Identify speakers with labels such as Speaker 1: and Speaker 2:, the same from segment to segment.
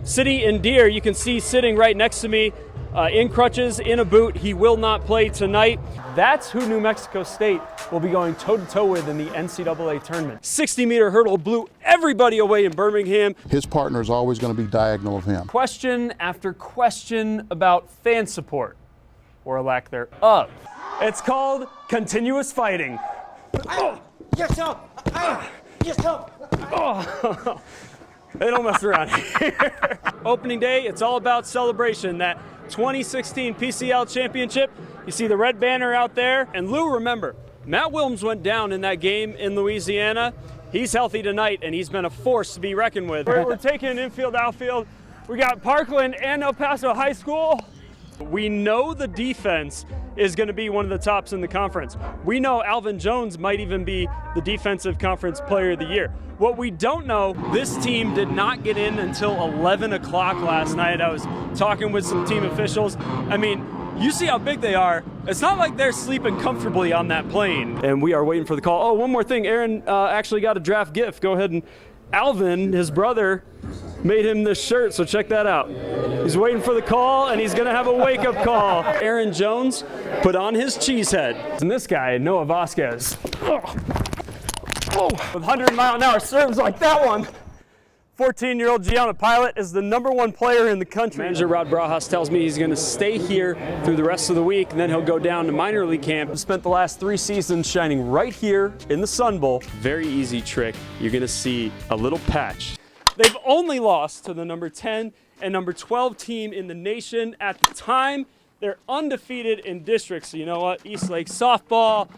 Speaker 1: City and Deer, you can see sitting right next to me, in crutches, in a boot. He will not play tonight. That's who New Mexico State will be going toe-to-toe with in the NCAA tournament. 60-meter hurdle blew everybody away in Birmingham.
Speaker 2: His partner is always going to be diagonal of him.
Speaker 1: Question after question about fan support, or a lack thereof. It's called continuous fighting.
Speaker 3: Yes, up! Yes, up!
Speaker 1: Oh. They don't mess around here. Opening day, it's all about celebration. That 2016 PCL championship, you see the red banner out there. And Lou, remember, Matt Wilms went down in that game in Louisiana. He's healthy tonight, and he's been a force to be reckoned with. We're taking infield, outfield. We got Parkland and El Paso High School. We know the defense is going to be one of the tops in the conference. We know Alvin Jones might even be the Defensive Conference Player of the Year. What we don't know, this team did not get in until 11 o'clock last night. I was talking with some team officials. I mean, you see how big they are. It's not like they're sleeping comfortably on that plane. And we are waiting for the call. Oh, one more thing. Aaron actually got a draft gift. Go ahead and Alvin, his brother, made him this shirt, so check that out. He's waiting for the call, and he's gonna have a wake-up call. Aaron Jones put on his cheese head. And this guy, Noah Vasquez, with 100-mile-an-hour serves like that one. 14-year-old Gianna Pilot is the #1 player in the country. Manager Rod Brajas tells me he's going to stay here through the rest of the week, and then he'll go down to minor league camp. Spent the last 3 seasons shining right here in the Sun Bowl. Very easy trick. You're going to see a little patch. They've only lost to the #10 and #12 team in the nation at the time. They're undefeated in districts. So you know what? East Lake softball,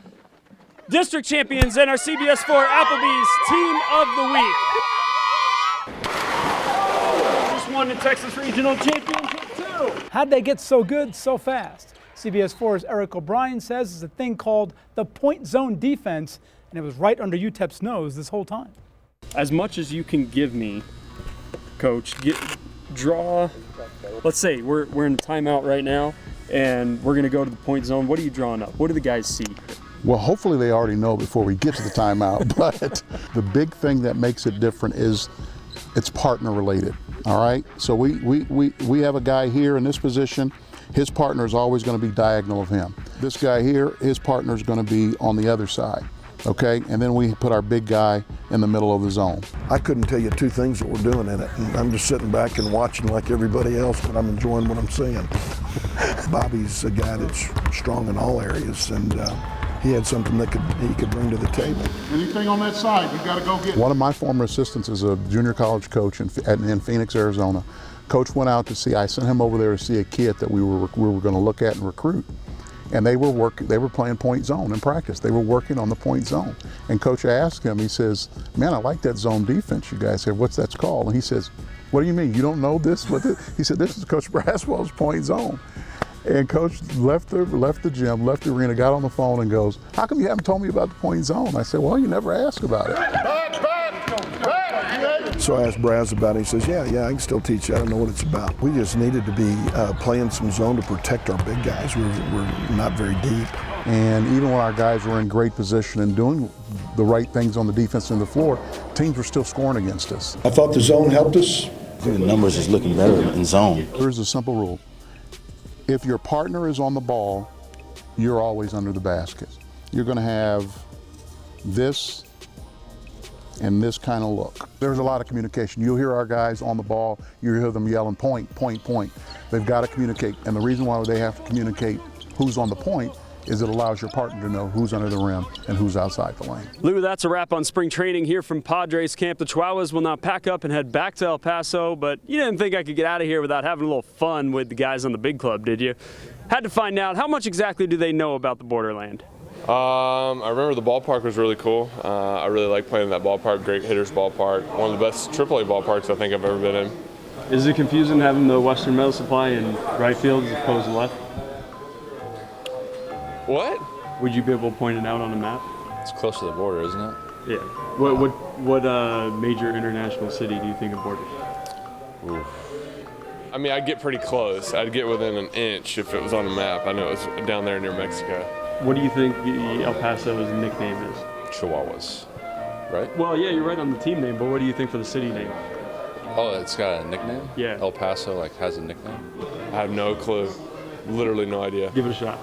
Speaker 1: district champions, and our CBS4 Applebee's Team of the Week. Won the Texas Regional Championship too.
Speaker 4: How'd they get so good so fast? CBS 4's Eric O'Brien says it's a thing called the point zone defense, and it was right under UTEP's nose this whole time.
Speaker 1: As much as you can give me, Coach, draw. Let's say we're in a timeout right now, and we're going to go to the point zone. What are you drawing up? What do the guys see?
Speaker 2: Well, hopefully they already know before we get to the timeout, but the big thing that makes it different is it's partner related. All right, so we have a guy here in this position. His partner is always going to be diagonal of him. This guy here, his partner is going to be on the other side. Okay, and then we put our big guy in the middle of the zone.
Speaker 5: I couldn't tell you 2 things that we're doing in it. And I'm just sitting back and watching like everybody else, but I'm enjoying what I'm seeing. Bobby's a guy that's strong in all areas, and he had something that he could bring to the table.
Speaker 2: Anything on that side, you got to go get. One of my former assistants is a junior college coach in Phoenix, Arizona. Coach went out to see. I sent him over there to see a kid that we were going to look at and recruit, and they were playing point zone in practice. They were working on the point zone, and Coach asked him. He says, "Man, I like that zone defense you guys have. What's that called?" And he says, "What do you mean? You don't know this?" He said, "This is Coach Braswell's point zone." And Coach left the gym, left the arena, got on the phone and goes, "How come you haven't told me about the point zone?" I said, "Well, you never asked about it."
Speaker 5: So I asked Braz about it. He says, yeah, I can still teach you. I don't know what it's about. We just needed to be playing some zone to protect our big guys. We're not very deep.
Speaker 2: And even when our guys were in great position and doing the right things on the defense end of the floor, teams were still scoring against us.
Speaker 5: I thought the zone helped us.
Speaker 6: I think the numbers is looking better in zone.
Speaker 2: Here's a simple rule. If your partner is on the ball, you're always under the basket. You're going to have this and this kind of look. There's a lot of communication. You'll hear our guys on the ball, you hear them yelling point, point, point. They've got to communicate. And the reason why they have to communicate who's on the point is it allows your partner to know who's under the rim and who's outside the lane.
Speaker 1: Lou, that's a wrap on spring training here from Padres camp. The Chihuahuas will now pack up and head back to El Paso, but you didn't think I could get out of here without having a little fun with the guys on the big club, did you? Had to find out, how much exactly do they know about the borderland?
Speaker 7: I remember the ballpark was really cool. I really like playing in that ballpark, great hitters ballpark. One of the best AAA ballparks I think I've ever been in.
Speaker 1: Is it confusing having the Western Metal Supply in right field as opposed to left?
Speaker 7: What?
Speaker 1: Would you be able to point it out on a map?
Speaker 6: It's close to the border, isn't it?
Speaker 1: Yeah. What major international city do you think it borders?
Speaker 7: Oof. I mean, I'd get pretty close. I'd get within an inch if it was on a map. I know it was down there near Mexico.
Speaker 1: What do you think El Paso's nickname is?
Speaker 6: Chihuahuas, right?
Speaker 1: Well, yeah, you're right on the team name, but what do you think for the city name?
Speaker 6: Oh, it's got a nickname?
Speaker 1: Yeah.
Speaker 6: El Paso, like, has a nickname?
Speaker 7: I have no clue. Literally no idea.
Speaker 1: Give it a shot.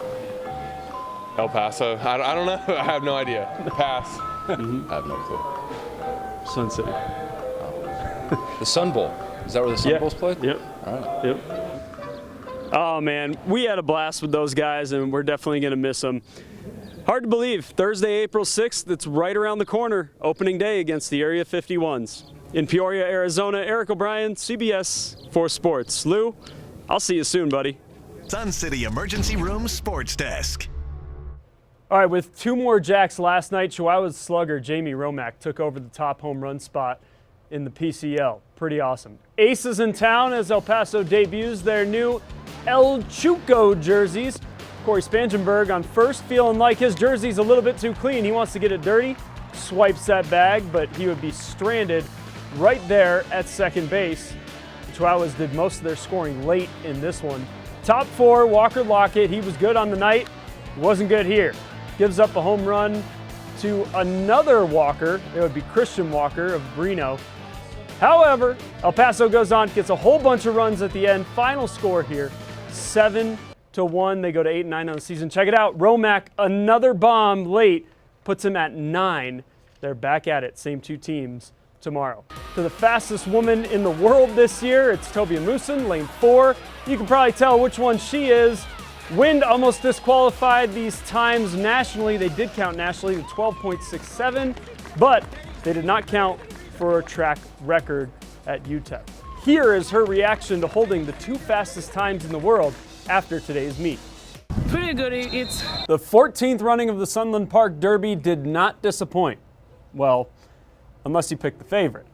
Speaker 7: El Paso? I don't know. I have no idea. Pass.
Speaker 6: I have no clue.
Speaker 1: Sun City.
Speaker 6: The Sun Bowl. Is that where the Sun Bowl's played?
Speaker 1: Yep.
Speaker 6: All right.
Speaker 1: Yep. Oh, man. We had a blast with those guys, and we're definitely going to miss them. Hard to believe. Thursday, April 6th, it's right around the corner. Opening day against the Area 51s. In Peoria, Arizona, Eric O'Brien, CBS 4 Sports. Lou, I'll see you soon, buddy.
Speaker 8: Sun City Emergency Room Sports Desk.
Speaker 1: All right, with 2 more jacks last night, Chihuahua's slugger Jamie Romack took over the top home run spot in the PCL. Pretty awesome. Aces in town as El Paso debuts their new El Chuco jerseys. Corey Spangenberg on first, feeling like his jersey's a little bit too clean. He wants to get it dirty, swipes that bag, but he would be stranded right there at second base. The Chihuahuas did most of their scoring late in this one. Top 4, Walker Lockett. He was good on the night. Wasn't good here. Gives up a home run to another Walker. It would be Christian Walker of Brino. However, El Paso goes on, gets a whole bunch of runs at the end. Final score here, 7-1. They go to 8-9 on the season. Check it out. Romack, another bomb late, puts him at 9. They're back at it. Same 2 teams tomorrow. To the fastest woman in the world this year, it's Tobia Mooson, lane 4. You can probably tell which one she is. Wind almost disqualified these times nationally. They did count nationally to 12.67, but they did not count for a track record at UTEP. Here is her reaction to holding the 2 fastest times in the world after today's meet.
Speaker 9: Pretty good. It's
Speaker 1: The 14th running of the Sunland Park Derby did not disappoint. Well, unless you pick the favorite.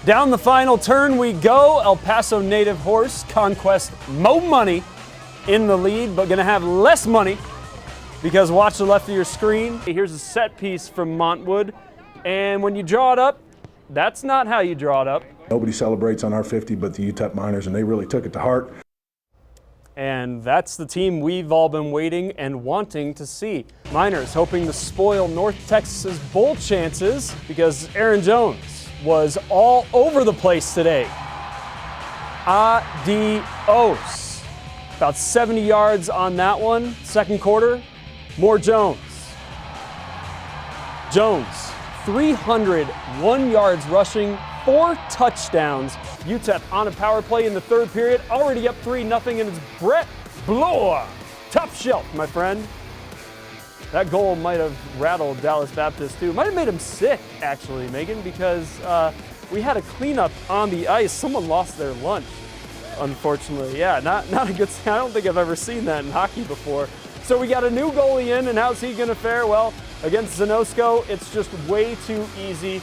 Speaker 1: Down the final turn we go. El Paso native horse Conquest Mo Money in the lead, but gonna have less money because watch the left of your screen. Here's a set piece from Montwood, and when you draw it up, that's not how you draw it up.
Speaker 10: Nobody celebrates on our 50 but the UTEP Miners, and they really took it to heart.
Speaker 1: And that's the team we've all been waiting and wanting to see. Miners hoping to spoil North Texas's bowl chances because Aaron Jones was all over the place today. Adios. About 70 yards on that one. Second quarter, more Jones. Jones, 301 yards rushing, 4 touchdowns. UTEP on a power play in the 3rd period, already up 3-0, and it's Brett Bloor. Top shelf, my friend. That goal might have rattled Dallas Baptist too. Might have made him sick, actually, Megan, because we had a cleanup on the ice. Someone lost their lunch. Unfortunately, yeah, not a good thing. I don't think I've ever seen that in hockey before. So we got a new goalie in, and how's he going to fare? Well, against Zanosco, it's just way too easy.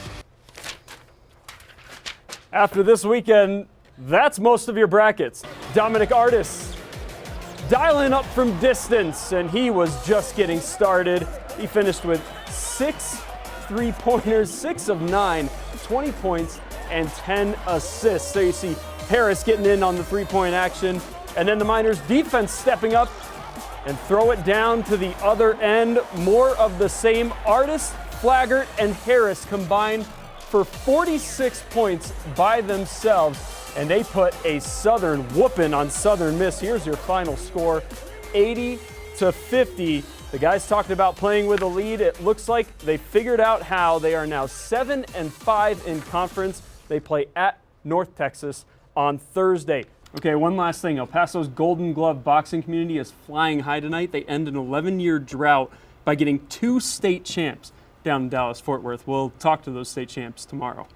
Speaker 1: After this weekend, that's most of your brackets. Dominic Artis dialing up from distance, and he was just getting started. He finished with 6 3-pointers, 6 of 9, 20 points, and 10 assists. So you see Harris getting in on the 3-point action, and then the Miners defense stepping up and throw it down to the other end. More of the same. Artis, Flaggart, and Harris combined for 46 points by themselves, and they put a Southern whooping on Southern Miss. Here's your final score, 80-50. The guys talked about playing with a lead. It looks like they figured out how. They are now 7-5 in conference. They play at North Texas on Thursday. Okay, one last thing. El Paso's Golden Glove boxing community is flying high tonight. They end an 11-year drought by getting 2 state champs down in Dallas-Fort Worth. We'll talk to those state champs tomorrow.